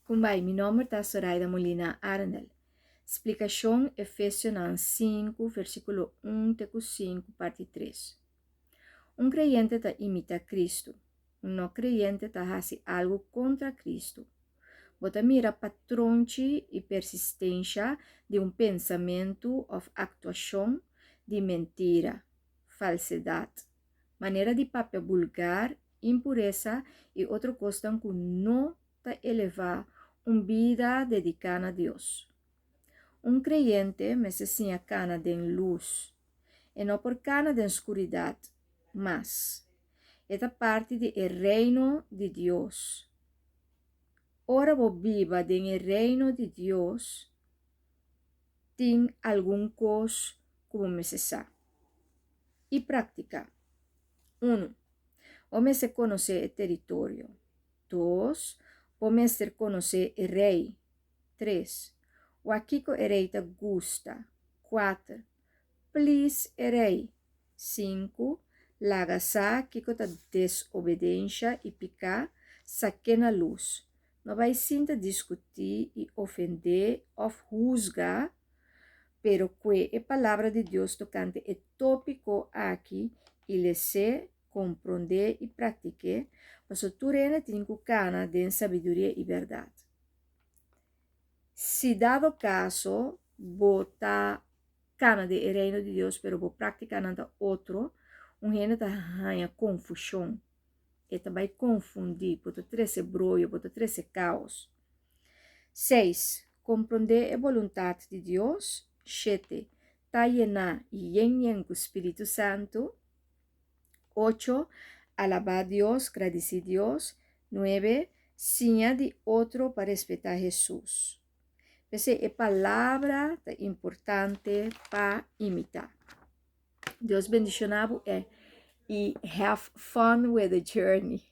Kumbai, meu nome é Soraida Molina Arnel. Explicação Efésios 5, versículo 1 até 5, parte 3. Um creyente imita Cristo. Um não creyente hace algo contra Cristo. Bota mira patronte e persistência de um pensamento ou actuação de mentira, falsidade, maneira de papel vulgar, impureza e outra coisa que não elevar uma vida dedicada a Deus. Um creyente necessita cana de luz, e não por cana de escuridade, mas esta parte do reino de Deus. Ora vos viva no reino de Deus, tem algum coisa como necessário. E prática. 1. Vamos se conhecer o território. 2. Vamos se conhecer o rei. 3. O aqui que o rei te gusta. 4. Please o rei. 5. Lagasa que te desobediência e picar, saque na luz. Não vai sinta discutir e ofender ou juzgar, pero que a palavra de Deus tocante é tópico aqui e lhe se compreender e praticar, mas o turena tem que cana de sabedoria e verdade. Se dado caso, bota cana de reino de Deus, pero vou praticar nada outro, gente tá confusão. E também confundir, pode trazer brolho, pode trazer caos. 6. Compreender a vontade de Deus. 7. Tá llenar e com o Espírito Santo. 8. Alabar a Deus, agradecer a Deus. 9. Sinha de outro para respeitar Jesus. Essa é a palavra importante para imitar. Deus bendicionado e have fun with the journey.